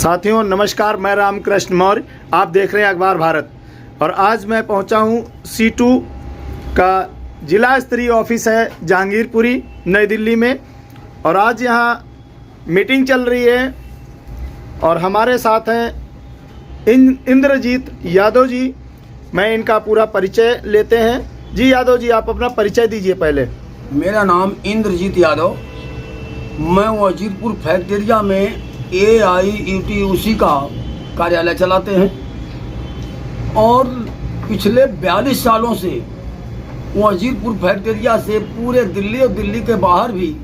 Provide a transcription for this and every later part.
साथियों नमस्कार, मैं रामकृष्ण मौर्य। आप देख रहे हैं अखबार भारत और आज मैं पहुंचा हूं C2 का जिला स्तरीय ऑफिस है जहांगीरपुरी नई दिल्ली में। और आज यहां मीटिंग चल रही है और हमारे साथ हैं इंद्रजीत यादव जी। मैं इनका पूरा परिचय लेते हैं। जी यादव जी, आप अपना परिचय दीजिए पहले। मेरा नाम इंद्रजीत यादव, मैं वजीरपुर फैक्ट्रिया में AIUTUC का कार्यालय चलाते हैं और पिछले 42 सालों से वजीरपुर फैक्ट्रिया से पूरे दिल्ली और दिल्ली के बाहर भी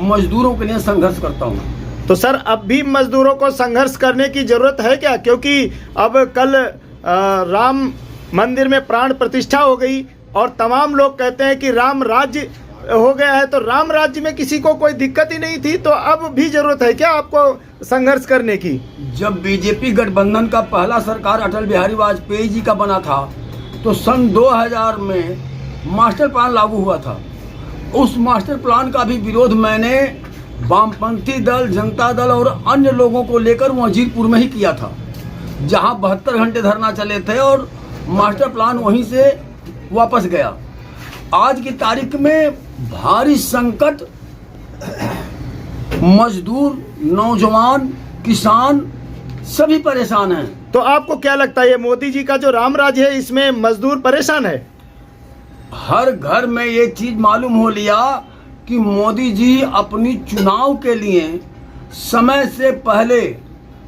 मजदूरों के लिए संघर्ष करता हूँ। तो सर, अब भी मजदूरों को संघर्ष करने की जरूरत है क्या? क्योंकि अब कल राम मंदिर में प्राण प्रतिष्ठा हो गई और तमाम लोग कहते हैं कि राम राज्य हो गया है, तो राम राज्य में किसी को कोई दिक्कत ही नहीं थी, तो अब भी जरूरत है क्या आपको संघर्ष करने की? जब बीजेपी गठबंधन का पहला सरकार अटल बिहारी वाजपेयी जी का बना था तो सन 2000 में मास्टर प्लान लागू हुआ था। उस मास्टर प्लान का भी विरोध मैंने वामपंथी दल, जनता दल और अन्य लोगों को लेकर वजीरपुर में ही किया था, जहां 72 घंटे धरना चले थे और मास्टर प्लान वहीं से वापस गया। आज की तारीख में भारी संकट, मजदूर, नौजवान, किसान सभी परेशान हैं। तो आपको क्या लगता है, ये मोदी जी का जो राम राज्य है इसमें मजदूर परेशान है? हर घर में ये चीज मालूम हो लिया कि मोदी जी अपनी चुनाव के लिए समय से पहले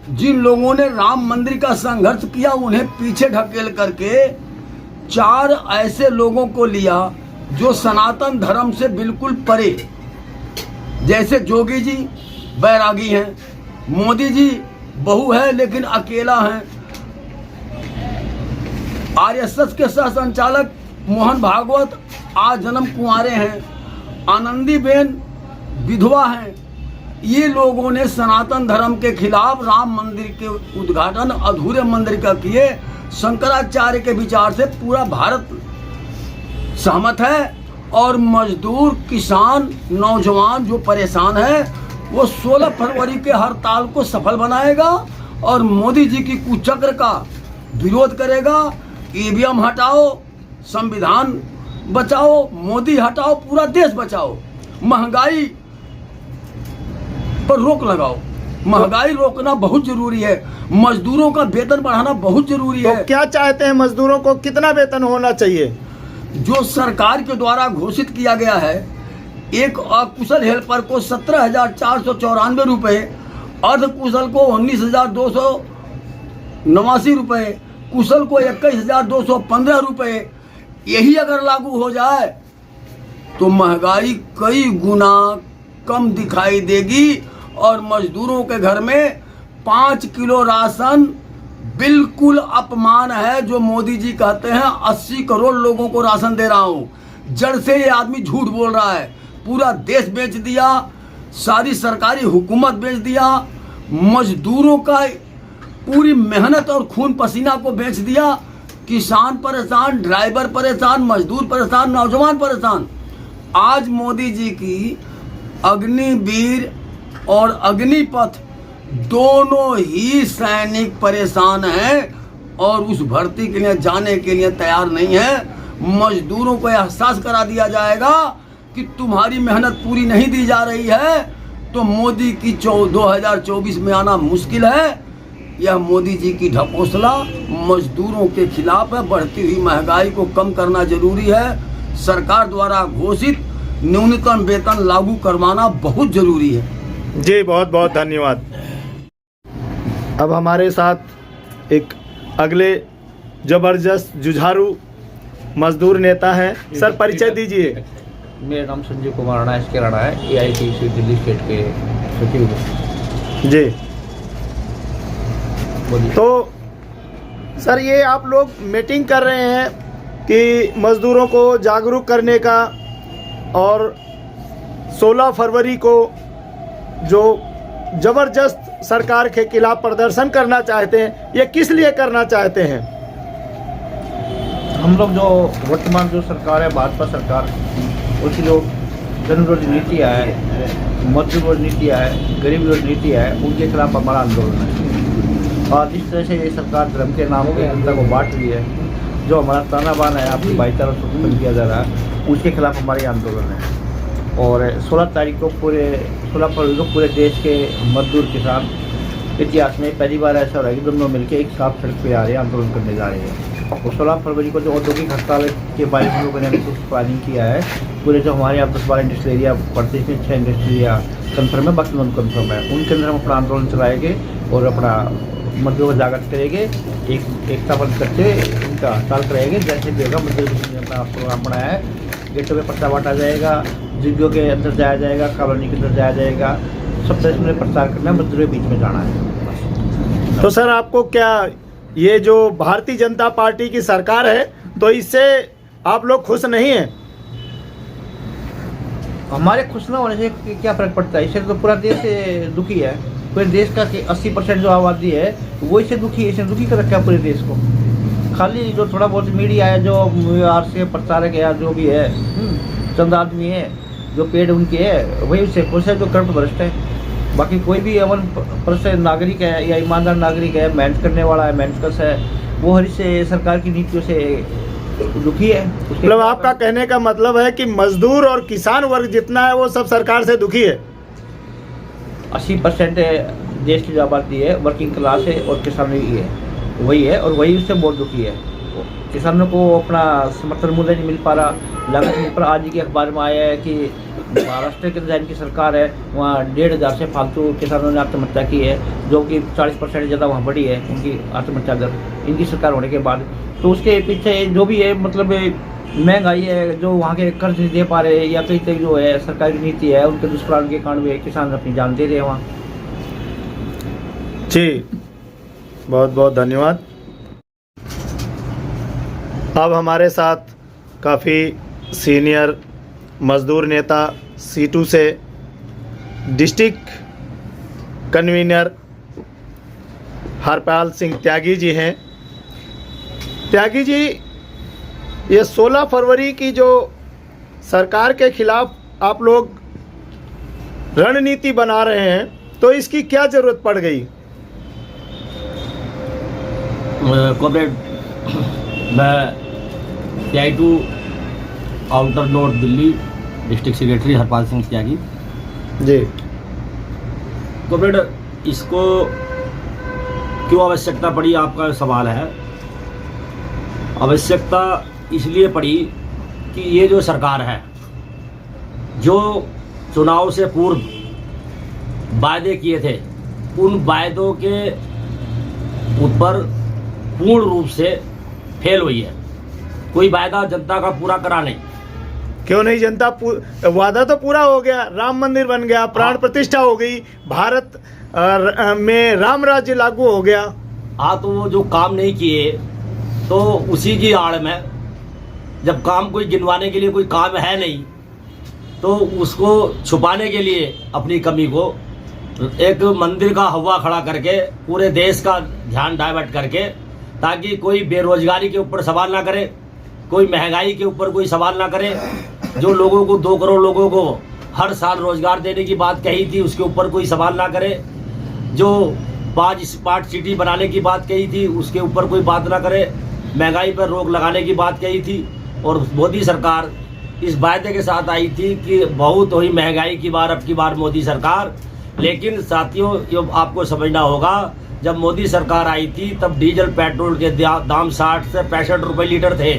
जिन लोगों ने राम मंदिर का संघर्ष किया उन्हें पीछे ढकेल करके 4 ऐसे लोगों को लिया जो सनातन धर्म से बिल्कुल परे, जैसे जोगी जी बैरागी हैं, मोदी जी बहू है लेकिन अकेला है, RSS के सह संचालक मोहन भागवत आज जन्म कुंवारे हैं, आनंदीबेन विधवा हैं। ये लोगों ने सनातन धर्म के खिलाफ राम मंदिर के उद्घाटन अधूरे मंदिर का किए। शंकराचार्य के विचार से पूरा भारत सहमत है और मजदूर, किसान, नौजवान जो परेशान है वो 16 फरवरी के हड़ताल को सफल बनाएगा और मोदी जी की कुचक्र का विरोध करेगा। EVM हटाओ, संविधान बचाओ, मोदी हटाओ, पूरा देश बचाओ, महंगाई पर रोक लगाओ। महंगाई रोकना बहुत जरूरी है, मजदूरों का वेतन बढ़ाना बहुत जरूरी है। तो क्या चाहते हैं मजदूरों को कितना वेतन होना चाहिए? जो सरकार के द्वारा घोषित किया गया है, एक अकुशल हेल्पर को 17,494 रुपये, अर्ध कुशल को 19,289 रुपये, कुशल को 21,215 रुपये, यही अगर लागू हो जाए तो महंगाई कई गुना कम दिखाई देगी और मजदूरों के घर में 5 किलो राशन बिल्कुल अपमान है। जो मोदी जी कहते हैं 80 करोड़ लोगों को राशन दे रहा हूं, जड़ से ये आदमी झूठ बोल रहा है। पूरा देश बेच दिया, सारी सरकारी हुकूमत बेच दिया, मजदूरों का पूरी मेहनत और खून पसीना को बेच दिया। किसान परेशान, ड्राइवर परेशान, मजदूर परेशान, नौजवान परेशान। आज मोदी जी की अग्निवीर और अग्निपथ दोनों ही सैनिक परेशान हैं और उस भर्ती के लिए जाने के लिए तैयार नहीं है। मजदूरों को एहसास करा दिया जाएगा कि तुम्हारी मेहनत पूरी नहीं दी जा रही है तो मोदी की 2024 में आना मुश्किल है। यह मोदी जी की ढकोसला मजदूरों के खिलाफ है। बढ़ती हुई महंगाई को कम करना जरूरी है। सरकार द्वारा घोषित न्यूनतम वेतन लागू करवाना बहुत जरूरी है। जी बहुत बहुत धन्यवाद। अब हमारे साथ एक अगले जबरदस्त जुझारू मजदूर नेता हैं। सर, परिचय दीजिए। मेरा नाम संजीव कुमार राणा SK राणा है, AITUC दिल्ली स्टेट के सचिव हूँ। जी बोलिए। तो सर, ये आप लोग मीटिंग कर रहे हैं कि मजदूरों को जागरूक करने का और 16 फरवरी को जो जबरदस्त सरकार के खिलाफ प्रदर्शन करना चाहते हैं, ये किस लिए करना चाहते हैं? हम लोग जो वर्तमान जो सरकार है, भाजपा सरकार, उसकी जो जन विरोधी नीतियाँ है, मजदूर विरोधी नीतियाँ है, गरीब विरोधी नीतियाँ है, उनके खिलाफ हमारा आंदोलन है। और जिस तरह से ये सरकार धर्म के नामों पे जनता को बांट रही है, जो हमारा ताना बाना है आपकी भाईचारा शोषण किया जा रहा है, उसके खिलाफ हमारे आंदोलन है। और 16 तारीख को 16 फरवरी को पूरे देश के मजदूर किसान इतिहास में पहली बार ऐसा हो रहा है कि दोनों मिलकर एक साथ सड़क पे आ रहे हैं, आंदोलन करने जा रहे हैं। और 16 फरवरी को जो औद्योगिक हड़ताल के बारे में लोगों ने प्लानिंग किया है, पूरे जो हमारे यहाँ 10-12 इंडस्ट्रियल एरिया पड़ते हैं, 6 इंडस्ट्रियल एरिया कन्फर्म है, बाकी नॉन कन्फर्म है, उनके अंदर हम अपना आंदोलन चलाएंगे और अपना मजदूरों को जागृत करेंगे, एकता बंद करके उनका हड़ताल कराएंगे। जैसे भी होगा मजदूर ने अपना प्रोग्राम बनाया है, गेटों में पर्चा बांटा जाएगा, जिग्गों के अंदर जाया जाएगा, कॉलोनी के अंदर जाया जाएगा, सब तरह से प्रचार करना है, मजदूरों के बीच में जाना है। तो सर आपको क्या ये जो भारतीय जनता पार्टी की सरकार है, तो इससे आप लोग खुश नहीं हैं? हमारे खुश ना होने से क्या फर्क पड़ता है? इससे तो पूरा देश दुखी है। पूरे देश का 80% जो आबादी है वो इससे दुखी है, इसने दुखी कर रखा है पूरे देश को। खाली जो थोड़ा बहुत मीडिया है, जो आर से प्रचारक है, जो भी है, चंद आदमी है, जो पेड़ उनके है, वही उससे खुश है जो करप्ट भ्रष्ट है। बाकी कोई भी अमन परस्त नागरिक है या ईमानदार नागरिक है, मेहनत करने वाला है, मेहनतकश है, वो हर से सरकार की नीतियों से दुखी है। मतलब आपका कहने का मतलब है कि मजदूर और किसान वर्ग जितना है वो सब सरकार से दुखी है? 80% देश की जो आबादी है वर्किंग क्लास है और किसान ही है, वही है, और वही उससे बहुत दुखी है। किसानों को अपना समर्थन मूल्य नहीं मिल पा रहा, लागत मिल पर। आज ही के अखबार में आया है कि महाराष्ट्र के अंदर इनकी सरकार है, वहाँ 1,500 से फालतू किसानों ने आत्महत्या की है, जो कि 40% ज़्यादा वहाँ बढ़ी है उनकी आत्महत्या दर इनकी सरकार होने के बाद। तो उसके पीछे जो भी है, मतलब महंगाई है, जो वहाँ के कर्ज नहीं दे पा रहे, या कहीं तक जो है सरकार की नीति है, उनके दुष्प्राण के कारण में किसान अपनी जान दे रहे हैं वहाँ। जी, बहुत बहुत धन्यवाद। अब हमारे साथ काफ़ी सीनियर मजदूर नेता C2 से डिस्ट्रिक्ट कन्वीनर हरपाल सिंह त्यागी जी हैं। त्यागी जी, ये 16 फरवरी की जो सरकार के खिलाफ आप लोग रणनीति बना रहे हैं, तो इसकी क्या ज़रूरत पड़ गई? कॉमरेड, मैं CI2 outer north Delhi district secretary Harpal Singh Tyagi ji. Comrade, इसको क्यों आवश्यकता पड़ी, आपका सवाल है। आवश्यकता इसलिए पड़ी कि ये जो सरकार है, जो चुनाव से पूर्व वायदे किए थे, उन वायदों के ऊपर पूर्ण रूप से फेल हुई है। कोई वायदा जनता का पूरा करा नहीं। क्यों नहीं? जनता वादा तो पूरा हो गया, राम मंदिर बन गया, प्राण प्रतिष्ठा हो गई, भारत में राम राज्य लागू हो गया। हाँ, तो वो जो काम नहीं किए, तो उसी की आड़ में जब काम कोई गिनवाने के लिए कोई काम है नहीं, तो उसको छुपाने के लिए अपनी कमी को एक मंदिर का हवा खड़ा करके पूरे देश का ध्यान डाइवर्ट करके, ताकि कोई बेरोजगारी के ऊपर सवाल ना करे, कोई महंगाई के ऊपर कोई सवाल ना करे। जो लोगों को 2 करोड़ लोगों को हर साल रोजगार देने की बात कही थी, उसके ऊपर कोई सवाल ना करे। जो 5 स्मार्ट सिटी बनाने की बात कही थी, उसके ऊपर कोई बात ना करे। महंगाई पर रोक लगाने की बात कही थी, और मोदी सरकार इस वायदे के साथ आई थी कि बहुत हुई महंगाई की बार, अब की बार मोदी सरकार। लेकिन साथियों, ये आपको समझना होगा, जब मोदी सरकार आई थी तब डीजल पेट्रोल के दाम 60 से 65 रुपये लीटर थे,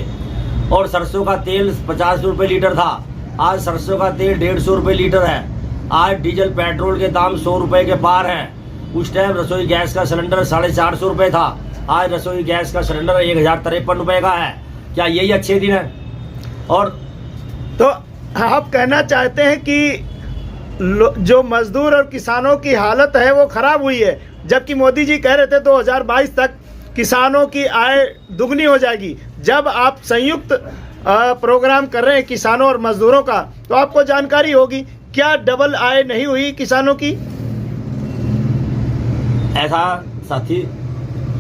और सरसों का तेल 50 रुपये लीटर था। आज सरसों का तेल 150 रुपये लीटर है। आज डीजल पेट्रोल के दाम 100 रुपये के पार हैं। उस टाइम रसोई गैस का सिलेंडर 450 रुपये था, आज रसोई गैस का सिलेंडर 1053 रुपये का है। क्या यही अच्छे दिन है? और तो आप कहना चाहते हैं कि जो मजदूर और किसानों की हालत है वो खराब हुई है, जबकि मोदी जी कह रहे थे 2022 तक किसानों की आय दुगनी हो जाएगी। जब आप संयुक्त प्रोग्राम कर रहे हैं किसानों और मजदूरों का, तो आपको जानकारी होगी, क्या डबल आय नहीं हुई किसानों की? ऐसा साथी,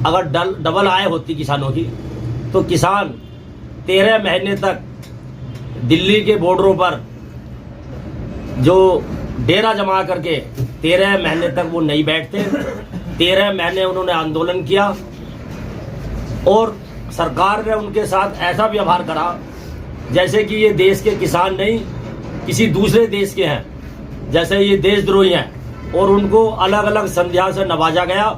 अगर डबल आय होती किसानों की, तो किसान 13 महीने तक दिल्ली के बॉर्डरों पर जो डेरा जमा करके 13 महीने तक वो नहीं बैठते, 13 महीने उन्होंने आंदोलन किया और सरकार ने उनके साथ ऐसा व्यवहार करा जैसे कि ये देश के किसान नहीं किसी दूसरे देश के हैं, जैसे ये देशद्रोही हैं। और उनको अलग अलग संध्या से नवाजा गया,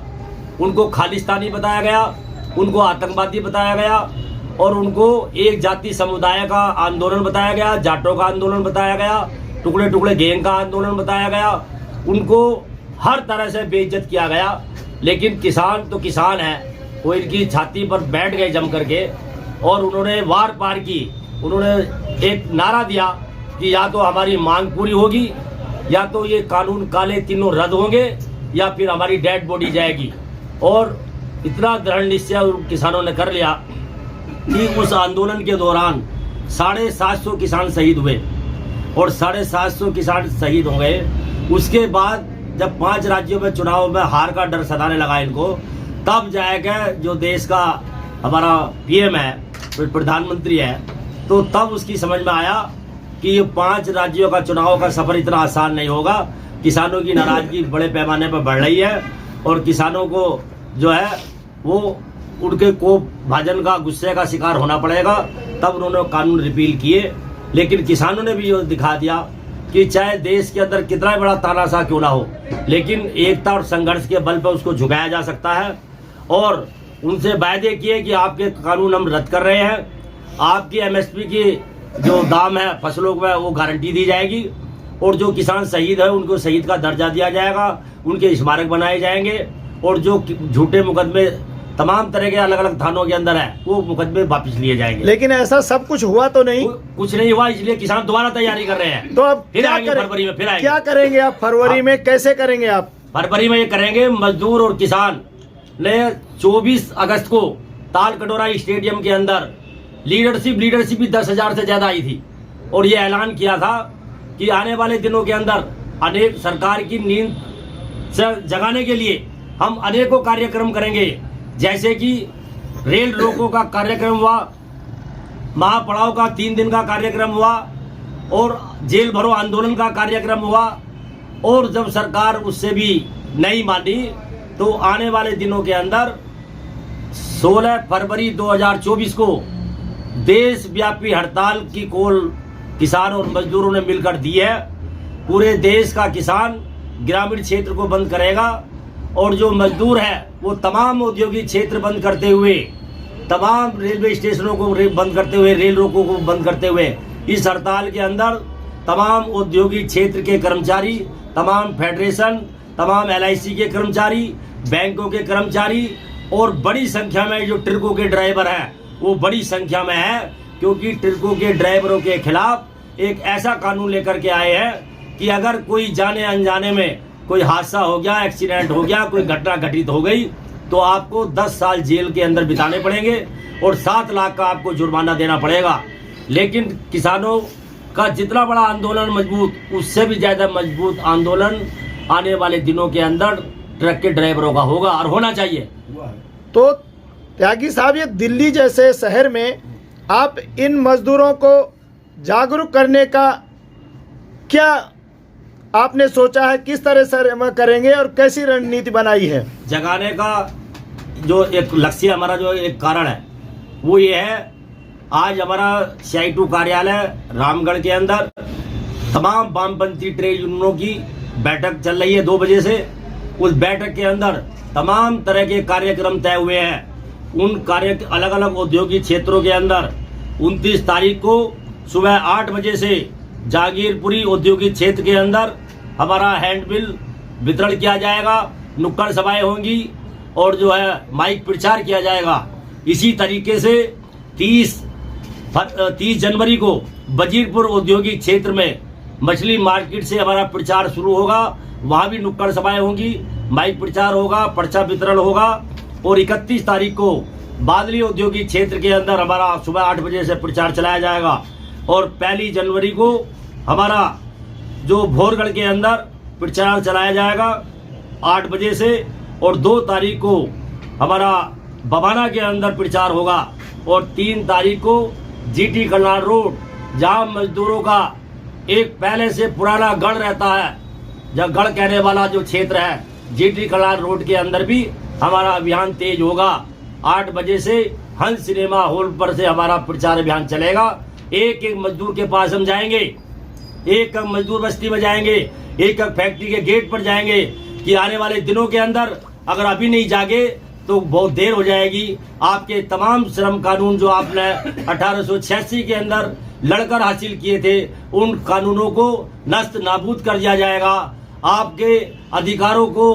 उनको खालिस्तानी बताया गया, उनको आतंकवादी बताया गया और उनको एक जाति समुदाय का आंदोलन बताया गया, जाटों का आंदोलन बताया गया, टुकड़े टुकड़े गैंग का आंदोलन बताया गया। उनको हर तरह से बेइज्जत किया गया। लेकिन किसान तो किसान है, वो इनकी छाती पर बैठ गए जम करके और उन्होंने वार पार की। उन्होंने एक नारा दिया कि या तो हमारी मांग पूरी होगी, या तो ये कानून काले तीनों रद्द होंगे, या फिर हमारी डेड बॉडी जाएगी। और इतना दृढ़ निश्चय किसानों ने कर लिया कि उस आंदोलन के दौरान 750 किसान शहीद हुए और 750 किसान शहीद हो गए। उसके बाद जब 5 राज्यों में चुनाव में हार का डर सताने लगा इनको, तब जाएगा जो देश का हमारा पीएम है, प्रधानमंत्री है, तो तब उसकी समझ में आया कि ये 5 राज्यों का चुनाव का सफर इतना आसान नहीं होगा। किसानों की नाराजगी बड़े पैमाने पर बढ़ रही है और किसानों को जो है वो उनके कोप भाजन का गुस्से का शिकार होना पड़ेगा। तब उन्होंने कानून रिपील किए। लेकिन किसानों ने भी ये दिखा दिया कि चाहे देश के अंदर कितना बड़ा तानाशाह क्यों ना हो, लेकिन एकता और संघर्ष के बल पर उसको झुकाया जा सकता है। और उनसे वायदे किए कि आपके कानून हम रद्द कर रहे हैं, आपकी एमएसपी की जो दाम है फसलों का वो गारंटी दी जाएगी, और जो किसान शहीद है उनको शहीद का दर्जा दिया जाएगा, उनके स्मारक बनाए जाएंगे, और जो झूठे मुकदमे तमाम तरह के अलग अलग थानों के अंदर है वो मुकदमे वापस लिए जाएंगे। लेकिन ऐसा सब कुछ हुआ तो नहीं? कुछ नहीं हुआ, इसलिए किसान दोबारा तैयारी कर रहे हैं। तो अब फिर क्या आएंगे फरवरी में, फिर आएंगे। क्या करेंगे आप फरवरी में? कैसे करेंगे आप फरवरी में? ये करेंगे, मजदूर और किसान ने 24 अगस्त को ताल कटोरा स्टेडियम के अंदर लीडरशिप भी 10,000 से ज्यादा आई थी और ये ऐलान किया था कि आने वाले दिनों के अंदर अनेक सरकार की नींद से जगाने के लिए हम अनेकों कार्यक्रम करेंगे, जैसे कि रेल रोको का कार्यक्रम हुआ, महापड़ाव का 3 दिन का कार्यक्रम हुआ, और जेल भरो आंदोलन का कार्यक्रम हुआ। और जब सरकार उससे भी नहीं मानी तो आने वाले दिनों के अंदर 16 फरवरी 2024 को देशव्यापी हड़ताल की कॉल किसान और मजदूरों ने मिलकर दी है। पूरे देश का किसान ग्रामीण क्षेत्र को बंद करेगा और जो मजदूर है वो तमाम औद्योगिक क्षेत्र बंद करते हुए, तमाम रेलवे स्टेशनों को बंद करते हुए, रेल रोकों को बंद करते हुए इस हड़ताल के अंदर तमाम औद्योगिक क्षेत्र के कर्मचारी, तमाम फेडरेशन, तमाम LIC के कर्मचारी, बैंकों के कर्मचारी और बड़ी संख्या में जो ट्रकों के ड्राइवर हैं वो बड़ी संख्या में है, क्योंकि ट्रकों के ड्राइवरों के खिलाफ एक ऐसा कानून लेकर के आए हैं कि अगर कोई जाने अनजाने में कोई हादसा हो गया, एक्सीडेंट हो गया, कोई घटना घटित हो गई तो आपको 10 साल जेल के अंदर बिताने पड़ेंगे और 7 लाख का आपको जुर्माना देना पड़ेगा। लेकिन किसानों का जितना बड़ा आंदोलन मजबूत, उससे भी ज्यादा मजबूत आंदोलन आने वाले दिनों के अंदर ट्रक के ड्राइवरों का होगा और होना चाहिए। तो त्यागी साहब, ये दिल्ली जैसे शहर में आप इन मजदूरों को जागरूक करने का क्या आपने सोचा है? किस तरह से करेंगे और कैसी रणनीति बनाई है? जगाने का जो एक लक्ष्य हमारा, जो एक कारण है वो ये है, आज हमारा CI2 कार्यालय रामगढ़ के अंदर तमाम वामपंथी ट्रेड यूनियनों की बैठक चल रही है 2 बजे से। उस बैठक के अंदर तमाम तरह के कार्यक्रम तय हुए हैं। उन अलग अलग औद्योगिक क्षेत्रों के अंदर 29 तारीख को सुबह 8 बजे से जागीरपुरी औद्योगिक क्षेत्र के अंदर हमारा हैंडबिल वितरण किया जाएगा, नुक्कड़ सभाएं होंगी और जो है माइक प्रचार किया जाएगा। इसी तरीके से 30 जनवरी को वजीरपुर औद्योगिक क्षेत्र में मछली मार्केट से हमारा प्रचार शुरू होगा, वहां भी नुक्कड़ सभाएं होंगी, माइक प्रचार होगा, पर्चा वितरण होगा। और 31 तारीख को बादली औद्योगिक क्षेत्र के अंदर हमारा सुबह 8 बजे से प्रचार चलाया जाएगा। और 1 जनवरी को हमारा जो भोरगढ़ के अंदर प्रचार चलाया जाएगा 8 बजे से। और 2 तारीख को हमारा बबाना के अंदर प्रचार होगा। और 3 तारीख को GT कल्याण रोड, जहाँ मजदूरों का एक पहले से पुराना गढ़ रहता है, जहाँ गढ़ कहने वाला जो क्षेत्र है, जीटी कला रोड के अंदर भी हमारा अभियान तेज होगा। 8 बजे से हंस सिनेमा हॉल पर से हमारा प्रचार अभियान चलेगा। एक एक मजदूर के पास हम जाएंगे, एक एक मजदूर बस्ती में जाएंगे, एक एक फैक्ट्री के गेट पर जाएंगे कि आने वाले दिनों के अंदर अगर अभी नहीं जागे तो बहुत देर हो जाएगी। आपके तमाम श्रम कानून जो आपने 1886 के अंदर लड़कर हासिल किए थे, उन कानूनों को नष्ट नाबूद कर दिया जाएगा। आपके अधिकारों को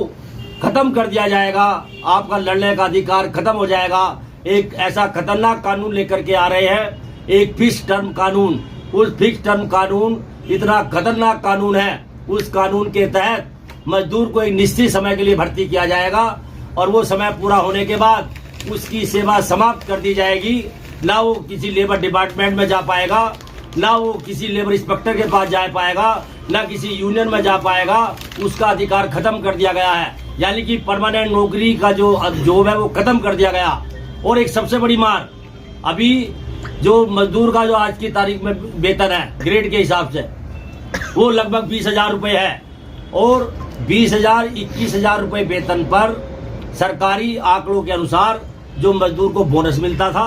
खत्म कर दिया जाएगा। आपका लड़ने का अधिकार खत्म हो जाएगा। एक ऐसा खतरनाक कानून लेकर के आ रहे हैं, एक फिक्स टर्म कानून। उस फिक्स टर्म कानून इतना खतरनाक कानून है, उस कानून के तहत मजदूर को एक निश्चित समय के लिए भर्ती किया जाएगा और वो समय पूरा होने के बाद उसकी सेवा समाप्त कर दी जाएगी। ना वो किसी लेबर डिपार्टमेंट में जा पाएगा, ना वो किसी लेबर इंस्पेक्टर के पास जा पाएगा, ना किसी यूनियन में जा पाएगा। उसका अधिकार खत्म कर दिया गया है, यानी कि परमानेंट नौकरी का जो जॉब है वो खत्म कर दिया गया। और एक सबसे बड़ी मार, अभी जो मजदूर का जो आज की तारीख में वेतन है ग्रेड के हिसाब से वो लगभग 20,000 रुपये है और 20,000 21,000 रुपये वेतन पर सरकारी आंकड़ों के अनुसार जो मजदूर को बोनस मिलता था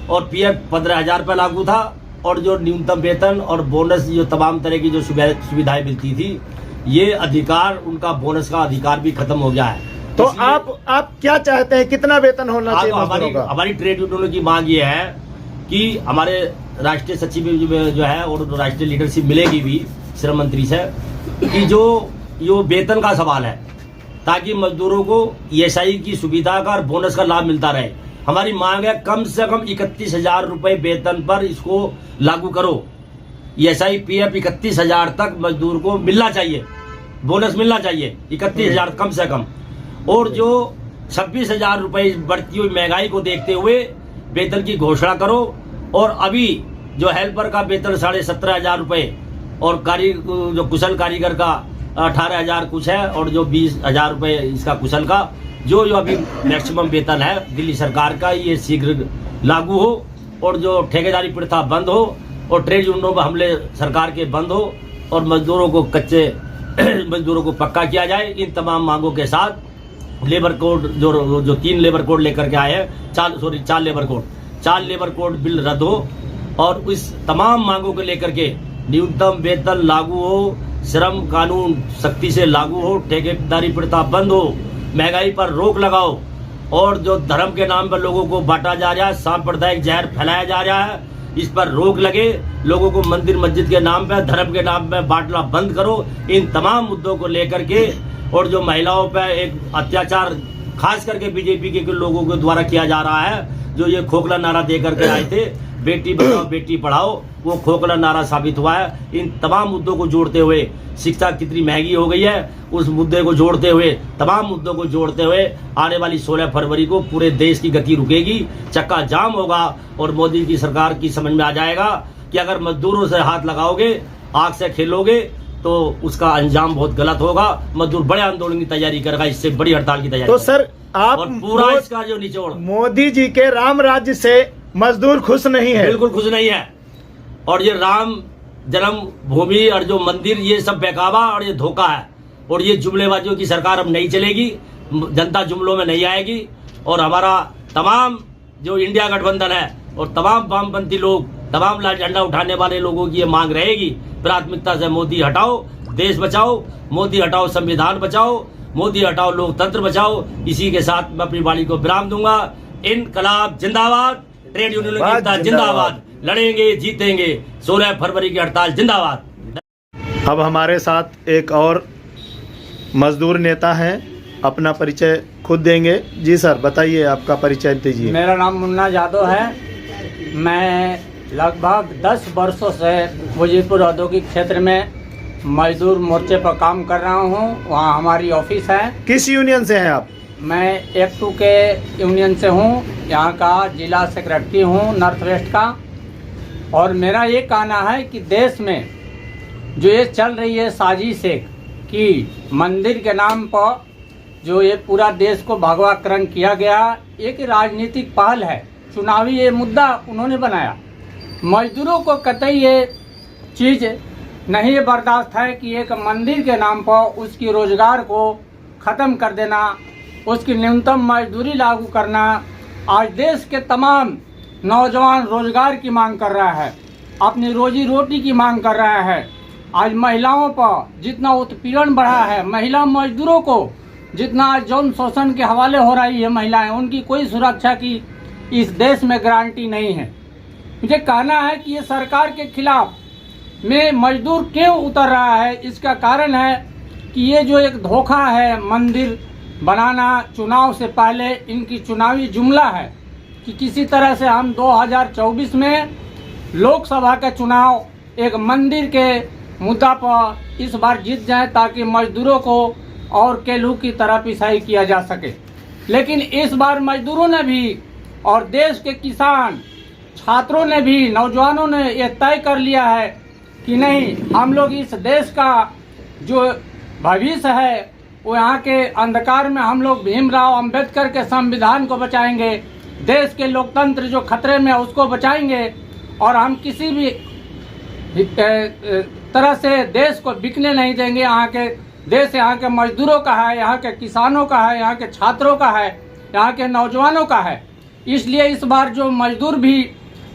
और पीएफ 15,000 रुपये लागू था और जो न्यूनतम वेतन और बोनस जो तमाम तरह की जो सुविधाएं मिलती थी, ये अधिकार, उनका बोनस का अधिकार भी खत्म हो गया है। तो आप क्या चाहते हैं, कितना वेतन होना चाहिए मजदूरों का? हमारी ट्रेड यूनियनों की मांग ये है कि हमारे राष्ट्रीय सचिव जो है और राष्ट्रीय लीडरशिप मिलेगी भी श्रम मंत्री से कि जो वेतन का सवाल है, ताकि मजदूरों को ईएसआई की सुविधा का और बोनस का लाभ मिलता रहे। हमारी मांग है कम से कम 31,000 रुपये वेतन पर इसको लागू करो। ईएसआई पीएफ 31,000 तक मजदूर को मिलना चाहिए, बोनस मिलना चाहिए 31,000 कम से कम। और जो 26,000 रुपये बढ़ती हुई महंगाई को देखते हुए वेतन की घोषणा करो। और अभी जो हेल्पर का वेतन 17,500 रुपये और जो कुशल कारीगर का 18,000 कुछ है और जो 20,000 रुपये इसका कुशल का जो अभी मैक्सिमम वेतन है दिल्ली सरकार का, ये शीघ्र लागू हो और जो ठेकेदारी प्रथा बंद हो और ट्रेड यूनियनों पर हमले सरकार के बंद हो और मजदूरों को कच्चे मजदूरों को पक्का किया जाए। इन तमाम मांगों के साथ लेबर कोड जो 3 लेबर कोड लेकर के आए हैं, 4 लेबर कोड बिल रद्द हो और इस तमाम मांगों को लेकर के न्यूनतम वेतन लागू हो, श्रम कानून सख्ती से लागू हो, ठेकेदारी प्रथा बंद हो, महंगाई पर रोक लगाओ और जो धर्म के नाम पर लोगों को बांटा जा रहा है, सांप्रदायिक जहर फैलाया जा रहा है, इस पर रोक लगे। लोगों को मंदिर मस्जिद के नाम पर, धर्म के नाम पर बांटना बंद करो। इन तमाम मुद्दों को लेकर के और जो महिलाओं पर एक अत्याचार खास करके बीजेपी के लोगों के द्वारा किया जा रहा है, जो ये खोखला नारा दे करके आए थे, बेटी बचाओ बेटी पढ़ाओ, वो खोखला नारा साबित हुआ है। इन तमाम मुद्दों को जोड़ते हुए, शिक्षा कितनी महंगी हो गई है उस मुद्दे को जोड़ते हुए, तमाम मुद्दों को जोड़ते हुए आने वाली 16 फरवरी को पूरे देश की गति रुकेगी, चक्का जाम होगा और मोदी की सरकार की समझ में आ जाएगा कि अगर मजदूरों से हाथ लगाओगे, आग से खेलोगे तो उसका अंजाम बहुत गलत होगा। मजदूर बड़े आंदोलन की तैयारी करेगा, इससे बड़ी हड़ताल की तैयारी। तो सर आप और पूरा इसका जो निचोड़, मोदी जी के राम राज्य से मजदूर खुश नहीं है? बिल्कुल खुश नहीं है। और ये राम जन्म भूमि और जो मंदिर, ये सब बहकावा और ये धोखा है और ये जुमलेबाजियों की सरकार अब नहीं चलेगी। जनता जुमलों में नहीं आएगी और हमारा तमाम जो इंडिया गठबंधन है और तमाम वामपंथी लोग, तमाम लाल झंडा उठाने वाले लोगों की ये मांग रहेगी, प्राथमिकता से मोदी हटाओ, देश बचाओ, मोदी हटाओ, संविधान बचाओ, मोदी हटाओ, लोकतंत्र बचाओ। इसी के साथ मैं अपनी वाणी को विराम दूंगा। इनकलाब जिंदाबाद, ट्रेड यूनियन की एकता जिंदाबाद, लड़ेंगे जीतेंगे, 16 फरवरी की हड़ताल जिंदाबाद। अब हमारे साथ एक और मजदूर नेता हैं, अपना परिचय खुद देंगे। जी सर, बताइए, आपका परिचय दीजिए। मेरा नाम मुन्ना यादव है। मैं लगभग 10 वर्षों से वजीरपुर औद्योगिक क्षेत्र में मजदूर मोर्चे पर काम कर रहा हूँ। वहाँ हमारी ऑफिस है। किस यूनियन से हैं आप? मैं एक-2 के यूनियन से हूँ, यहाँ का जिला सेक्रेटरी हूँ नॉर्थ वेस्ट का। और मेरा ये कहना है कि देश में जो ये चल रही है साजिश कि मंदिर के नाम पर जो ये पूरा देश को भगवाकरण किया गया, एक राजनीतिक पहल है, चुनावी ये मुद्दा उन्होंने बनाया। मजदूरों को कतई ये चीज़ नहीं बर्दाश्त है कि एक मंदिर के नाम पर उसकी रोजगार को ख़त्म कर देना, उसकी न्यूनतम मजदूरी लागू करना। आज देश के तमाम नौजवान रोजगार की मांग कर रहा है, अपनी रोजी रोटी की मांग कर रहा है। आज महिलाओं पर जितना उत्पीड़न बढ़ा है, महिला मजदूरों को जितना आज यौन शोषण के हवाले हो रही है महिलाएं, उनकी कोई सुरक्षा की इस देश में गारंटी नहीं है। मुझे कहना है कि ये सरकार के खिलाफ में मजदूर क्यों उतर रहा है, इसका कारण है कि ये जो एक धोखा है मंदिर बनाना चुनाव से पहले, इनकी चुनावी जुमला है कि किसी तरह से हम 2024 में लोकसभा का चुनाव एक मंदिर के मुद्दा पर इस बार जीत जाए ताकि मजदूरों को और केलू की तरफ ईसाई किया जा सके। लेकिन इस बार मजदूरों ने भी और देश के किसान छात्रों ने भी, नौजवानों ने ये तय कर लिया है कि नहीं, हम लोग इस देश का जो भविष्य है वो यहाँ के अंधकार में हम लोग भीमराव अंबेडकर के संविधान को बचाएंगे, देश के लोकतंत्र जो खतरे में है उसको बचाएंगे और हम किसी भी तरह से देश को बिकने नहीं देंगे। यहाँ के देश यहाँ के मजदूरों का है, यहाँ के किसानों का है, यहाँ के छात्रों का है, यहाँ के नौजवानों का है। इसलिए इस बार जो मजदूर भी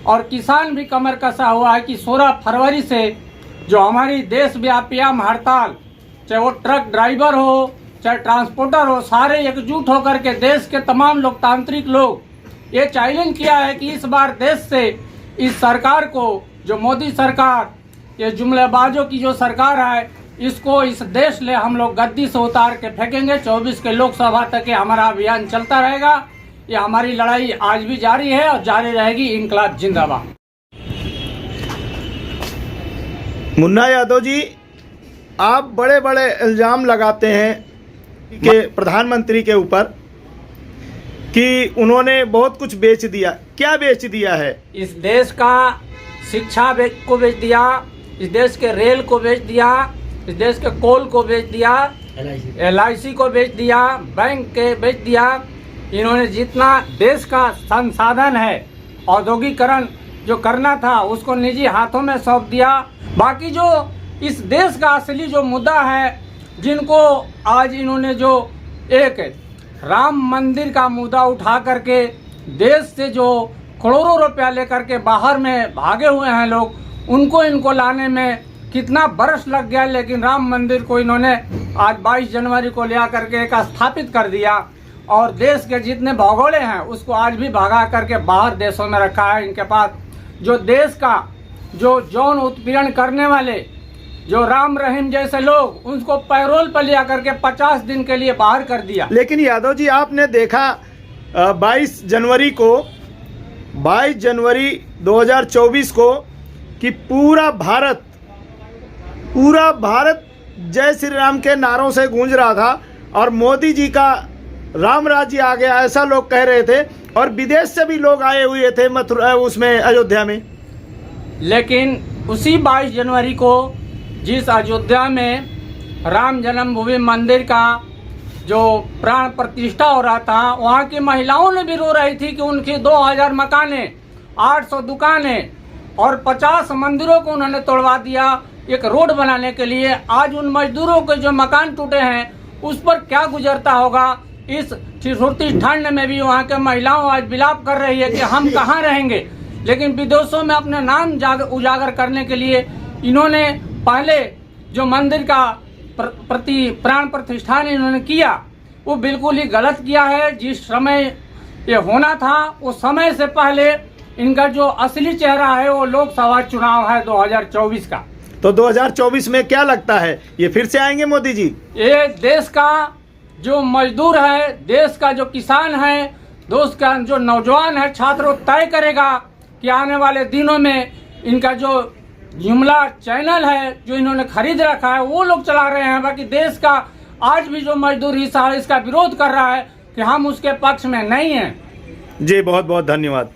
और किसान भी कमर कसा हुआ है कि 16 फरवरी से जो हमारी देशव्यापी आम हड़ताल, चाहे वो ट्रक ड्राइवर हो चाहे ट्रांसपोर्टर हो, सारे एकजुट होकर के देश के तमाम लोकतांत्रिक लोग ये चैलेंज किया है कि इस बार देश से इस सरकार को, जो मोदी सरकार, ये जुमलेबाजों की जो सरकार है, इसको इस देश ले हम लोग गद्दी से उतार के फेंकेंगे। 24 के लोकसभा तक ये हमारा अभियान चलता रहेगा। ये हमारी लड़ाई आज भी जारी है और जारी रहेगी। इंकलाब जिंदाबाद। मुन्ना यादव जी, आप बड़े बड़े इल्ज़ाम लगाते हैं कि प्रधानमंत्री के ऊपर कि उन्होंने बहुत कुछ बेच दिया। क्या बेच दिया है? इस देश का शिक्षा को बेच दिया, इस देश के रेल को बेच दिया, इस देश के कोल को बेच दिया, LIC को बेच दिया, बैंक के बेच दिया। इन्होंने जितना देश का संसाधन है, औद्योगिकरण जो करना था, उसको निजी हाथों में सौंप दिया। बाकी जो इस देश का असली जो मुद्दा है, जिनको आज इन्होंने जो एक राम मंदिर का मुद्दा उठा करके देश से जो करोड़ों रुपया लेकर के बाहर में भागे हुए हैं लोग, उनको इनको लाने में कितना बरस लग गया, लेकिन राम मंदिर को इन्होंने आज 22 जनवरी को ले आकर के एक स्थापित कर दिया और देश के जितने भगोड़े हैं उसको आज भी भगा करके बाहर देशों में रखा है। इनके पास जो देश का जो यौन उत्पीड़न करने वाले जो राम रहीम जैसे लोग, उनको पैरोल पर ले आकर के 50 दिन के लिए बाहर कर दिया। लेकिन यादव जी, आपने देखा 22 जनवरी 2024 को कि पूरा भारत जय श्री राम के नारों से गूंज रहा था और मोदी जी का राम राज्य आ गया, ऐसा लोग कह रहे थे और विदेश से भी लोग आए हुए थे मथुरा उसमें अयोध्या में। लेकिन उसी 22 जनवरी को जिस अयोध्या में राम जन्मभूमि मंदिर का जो प्राण प्रतिष्ठा हो रहा था, वहाँ की महिलाओं ने भी रो रही थी कि उनकी 2000 मकानें, 800 दुकानें और 50 मंदिरों को उन्होंने तोड़वा दिया एक रोड बनाने के लिए। आज उन मजदूरों के जो मकान टूटे हैं उस पर क्या गुजरता होगा। इस ठिठुरती ठंड में भी वहाँ के महिलाओं आज विलाप कर रही है कि हम कहाँ रहेंगे। लेकिन विदेशों में अपने नाम उजागर करने के लिए इन्होंने पहले जो मंदिर का प्राण प्रतिष्ठान इन्होंने किया, वो बिल्कुल ही गलत किया है। जिस समय ये होना था उस समय से पहले इनका जो असली चेहरा है वो लोकसभा चुनाव है 2024 का। तो 2024 में क्या लगता है, ये फिर से आएंगे मोदी जी? ये देश का जो मजदूर है, देश का जो किसान है, देश का जो नौजवान है, छात्र तय करेगा कि आने वाले दिनों में इनका जो जुमला चैनल है जो इन्होंने खरीद रखा है वो लोग चला रहे हैं। बाकी देश का आज भी जो मजदूर हिस्सा है इसका विरोध कर रहा है कि हम उसके पक्ष में नहीं हैं। जी बहुत बहुत धन्यवाद।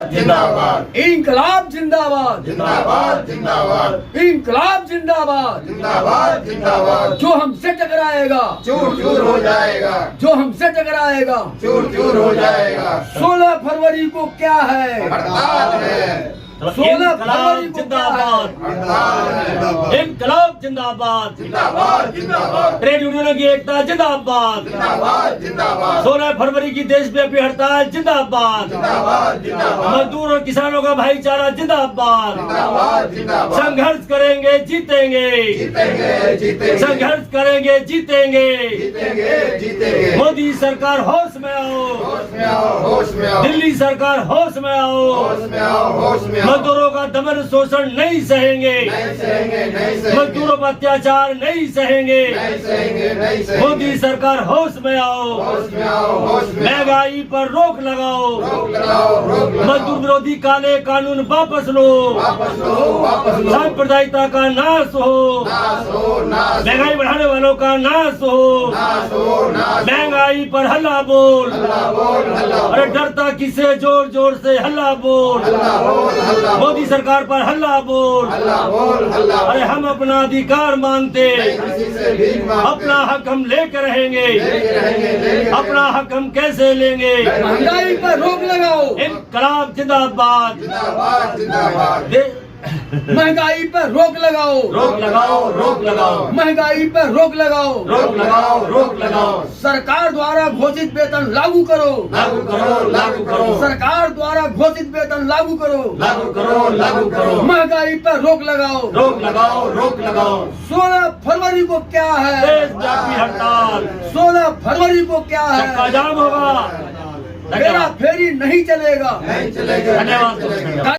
जिंदाबाद इंकलाब, जिंदाबाद जिंदाबाद जिंदाबाद इंकलाब, जिंदाबाद जिंदाबाद जिंदाबाद। जो हमसे टकराएगा चूर चूर हो जाएगा, जो हमसे टकराएगा चूर चूर हो जाएगा। 16 फरवरी को क्या है? हड़ताल है। 16 फरवरी को क्या है? जिंदाबाद, इनकलाब जिंदाबाद, ट्रेड यूनियनों की एकता जिंदाबाद, 16 फरवरी की देशव्यापी हड़ताल जिंदाबाद, मजदूर और किसानों का भाईचारा जिंदाबाद, संघर्ष करेंगे जीतेंगे, संघर्ष करेंगे जीतेंगे, मोदी सरकार होश में आओ, दिल्ली सरकार होश में आओ, मजदूरों का दमन शोषण नहीं सहेंगे, मजदूरों पर अत्याचार नहीं सहेंगे, मोदी सरकार होश में आओ, महंगाई पर रोक लगाओ, मजदूर विरोधी काले कानून वापस लो, सांप्रदायिकता का नाश हो, महंगाई बढ़ाने वालों का नाश हो, महंगाई पर हल्ला बोल, अरे डरता किसे, जोर जोर से हल्ला बोल, मोदी सरकार पर हल्ला बोल, अरे हम अपना अधिकार मांगते, अपना हक हम लेकर रहेंगे, अपना हक हम कैसे लेंगे, महंगाई पर रोक लगाओ, इनकलाब जिंदाबाद, महंगाई पर रोक लगाओ, रोक लगाओ, रोक लगाओ, महंगाई पर रोक लगाओ, रोक लगाओ, रोक लगाओ, सरकार द्वारा घोषित वेतन लागू करो, लागू करो, लागू करो, सरकार द्वारा घोषित वेतन लागू करो, लागू करो, लागू करो, महंगाई पर रोक लगाओ, रोक लगाओ, रोक लगाओ, 16 फरवरी को क्या है? देशव्यापी हड़ताल, 16 फरवरी को क्या चक्का है? जाम होगा। मेरा फेरी नहीं चलेगा। धन्यवाद।